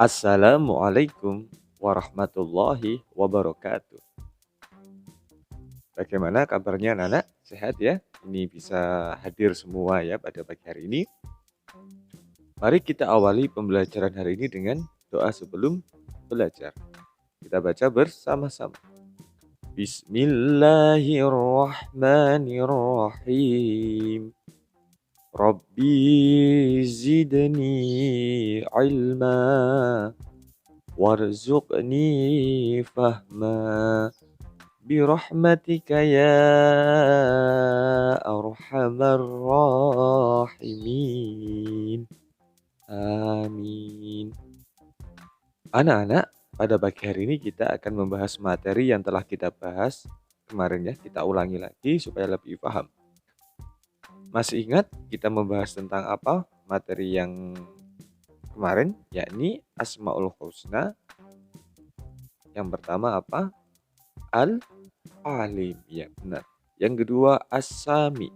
Assalamualaikum warahmatullahi wabarakatuh. Bagaimana kabarnya Nana? Sehat ya? Ini bisa hadir semua ya pada pagi hari ini. Mari kita awali pembelajaran hari ini dengan doa sebelum belajar. Kita baca bersama-sama. Bismillahirrahmanirrahim. Rabbi zidni ilma warzuqni fahma. Birahmatika ya arhamar rahimin. Amin. Anak-anak, pada pagi hari ini kita akan membahas materi yang telah kita bahas kemarin ya. Kita ulangi lagi supaya lebih paham. Masih ingat kita membahas tentang apa materi yang kemarin? Yakni Asmaul Husna. Yang pertama apa? Al-Alim, ya benar. Yang kedua As-Sami.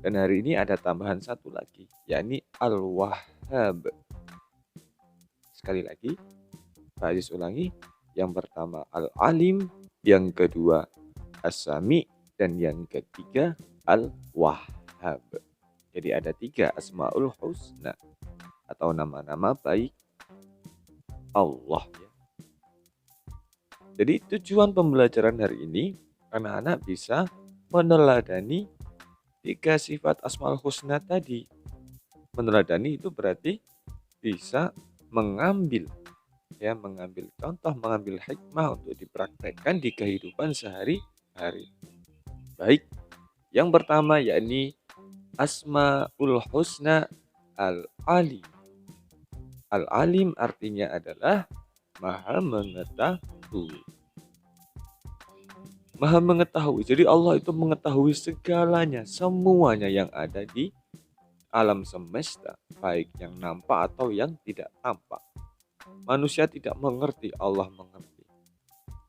Dan hari ini ada tambahan satu lagi, yakni Al-Wahhab. Sekali lagi, Pak Aziz ulangi. Yang pertama Al-Alim, yang kedua As-Sami, dan yang ketiga Al-Wahhab. Jadi ada 3 Asmaul Husna atau nama-nama baik Allah ya. Jadi tujuan pembelajaran hari ini, anak-anak bisa meneladani 3 sifat Asmaul Husna tadi. Meneladani itu berarti bisa mengambil contoh, mengambil hikmah untuk dipraktekkan di kehidupan sehari-hari. Baik, yang pertama yakni Asmaul Husna Al-Alim. Al-Alim artinya adalah Maha Mengetahui. Maha Mengetahui. Jadi Allah itu mengetahui segalanya, semuanya yang ada di alam semesta, baik yang nampak atau yang tidak tampak. Manusia tidak mengerti, Allah mengerti.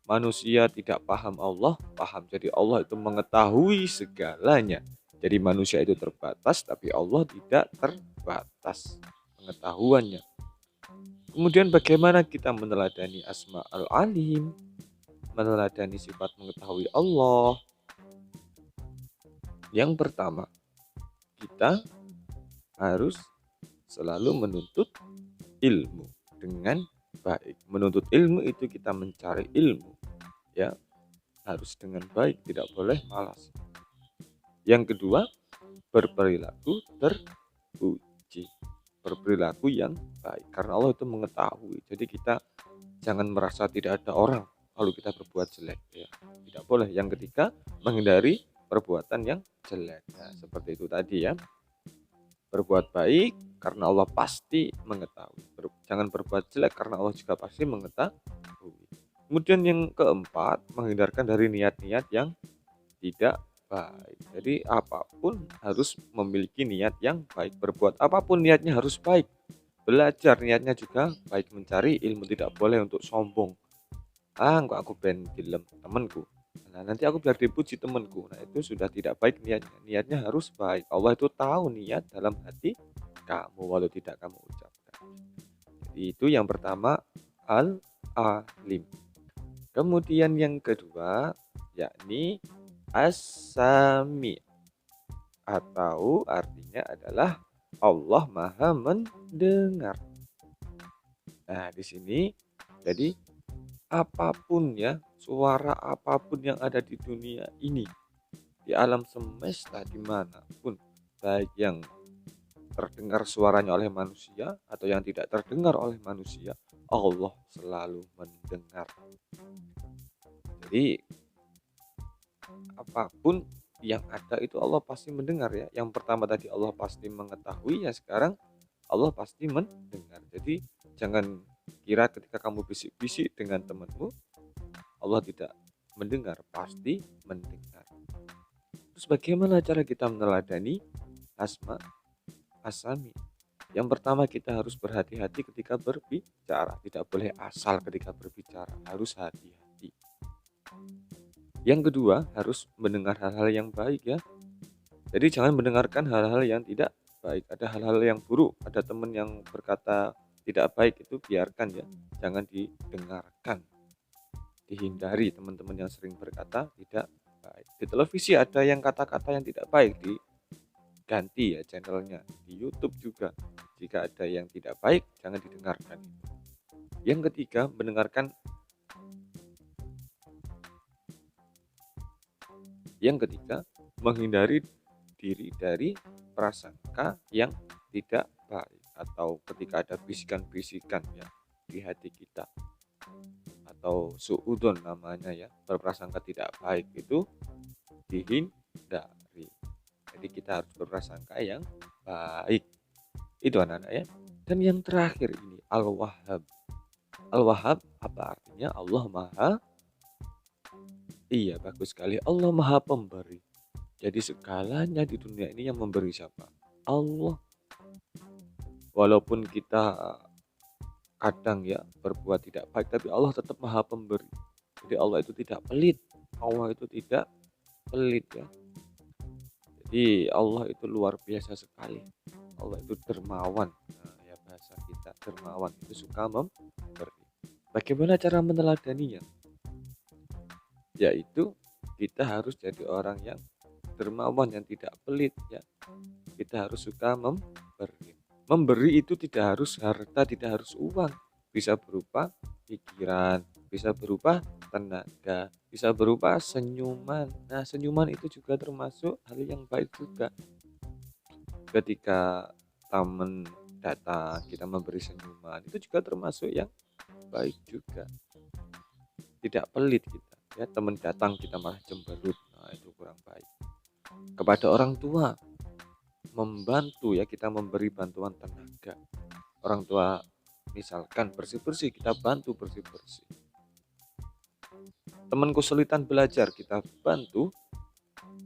Manusia tidak paham, Allah paham. Jadi Allah itu mengetahui segalanya. Jadi manusia itu terbatas, tapi Allah tidak terbatas pengetahuannya. Kemudian bagaimana kita meneladani Asma Al-Alim, meneladani sifat mengetahui Allah? Yang pertama, kita harus selalu menuntut ilmu dengan baik. Menuntut ilmu itu kita mencari ilmu, ya harus dengan baik, tidak boleh malas. Yang kedua, berperilaku terpuji, berperilaku yang baik, karena Allah itu mengetahui. Jadi kita jangan merasa tidak ada orang kalau kita berbuat jelek, ya tidak boleh. Yang ketiga, menghindari perbuatan yang jelek. Nah, seperti itu tadi ya. Berbuat baik karena Allah pasti mengetahui. Jangan berbuat jelek karena Allah juga pasti mengetahui. Kemudian yang keempat, menghindarkan dari niat-niat yang tidak baik. Jadi apapun harus memiliki niat yang baik. Berbuat apapun niatnya harus baik. Belajar niatnya juga baik. Mencari ilmu tidak boleh untuk sombong. Kok aku ben dilem temanku. Nah, nanti aku biar dipuji temanku. Nah, itu sudah tidak baik niatnya. Niatnya harus baik. Allah itu tahu niat dalam hati kamu walau tidak kamu ucapkan. Jadi itu yang pertama, Al-Alim. Kemudian yang kedua, yakni As-Sami, atau artinya adalah Allah Maha Mendengar. Nah, di sini jadi apapun ya, suara apapun yang ada di dunia ini, di alam semesta dimanapun, baik yang terdengar suaranya oleh manusia atau yang tidak terdengar oleh manusia, Allah selalu mendengar. Jadi apapun yang ada itu Allah pasti mendengar ya. Yang pertama tadi Allah pasti mengetahui, ya sekarang Allah pasti mendengar. Jadi jangan kira ketika kamu bisik-bisik dengan temanmu Allah tidak mendengar, pasti mendengar. Terus bagaimana cara kita meneladani Asma As-Sami? Yang pertama, kita harus berhati-hati ketika berbicara. Tidak boleh asal ketika berbicara, harus hati-hati. Yang kedua, harus mendengar hal-hal yang baik ya. Jadi jangan mendengarkan hal-hal yang tidak baik. Ada hal-hal yang buruk. Ada teman yang berkata tidak baik itu biarkan ya, jangan didengarkan, dihindari. Teman-teman yang sering berkata tidak baik. Di televisi ada yang kata-kata yang tidak baik, diganti ya channelnya. Di YouTube juga, jika ada yang tidak baik jangan didengarkan. Yang ketiga, menghindari diri dari prasangka yang tidak baik, atau ketika ada bisikan-bisikan ya di hati kita, atau suudzon namanya ya, berprasangka tidak baik, itu dihindari. Jadi kita harus berprasangka yang baik. Itu anak-anak ya. Dan yang terakhir ini Al-Wahhab. Al-Wahhab apa artinya? Allah Maha, iya bagus sekali, Allah Maha Pemberi. Jadi segalanya di dunia ini yang memberi siapa? Allah. Walaupun kita kadang ya berbuat tidak baik, tapi Allah tetap Maha Pemberi. Jadi Allah itu tidak pelit. Allah itu tidak pelit ya. Jadi Allah itu luar biasa sekali. Allah itu dermawan. Nah, ya bahasa kita dermawan, itu suka memberi. Bagaimana cara meneladaninya? Yaitu kita harus jadi orang yang dermawan, yang tidak pelit ya. Kita harus suka memberi. Memberi itu tidak harus harta, tidak harus uang. Bisa berupa pikiran, bisa berupa tenaga, bisa berupa senyuman. Nah, senyuman itu juga termasuk hal yang baik juga. Ketika teman datang, kita memberi senyuman, itu juga termasuk yang baik juga. Tidak pelit kita ya, teman datang kita malah cemberut, nah itu kurang baik. Kepada orang tua, membantu ya, kita memberi bantuan tenaga. Orang tua misalkan bersih-bersih, kita bantu bersih-bersih. Teman kesulitan belajar, kita bantu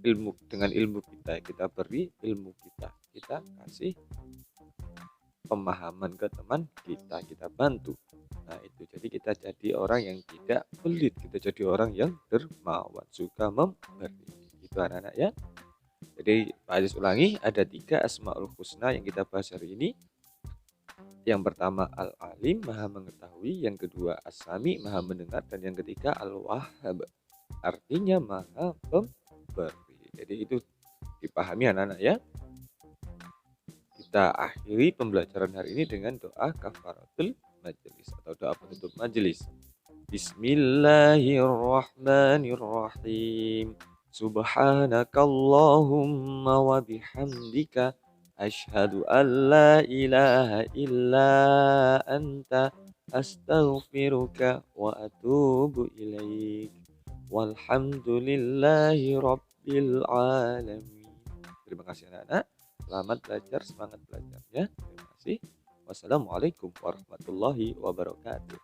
ilmu, dengan ilmu kita beri ilmu kita kasih pemahaman ke teman kita bantu. Nah itu, jadi kita jadi orang yang tidak pelit, kita jadi orang yang dermawan, suka memberi. Itu anak-anak ya. Jadi Pak Aziz ulangi, ada 3 Asmaul Husna yang kita bahas hari ini. Yang pertama Al-Alim, Maha Mengetahui. Yang kedua As-Sami, Maha Mendengar. Dan yang ketiga Al-Wahhab, artinya Maha Pemberi. Jadi itu dipahami anak-anak ya. Kita akhiri pembelajaran hari ini dengan doa kafaratul majelis atau doa penutup majelis. Bismillahirrahmanirrahim. Subhanakallahumma wa bihamdika asyhadu an la ilaha illa anta astaghfiruka wa atubu ilaik. Walhamdulillahi rabbil alamin. Terima kasih anak-anak. Selamat belajar, semangat belajarnya. Terima kasih. Wassalamualaikum warahmatullahi wabarakatuh.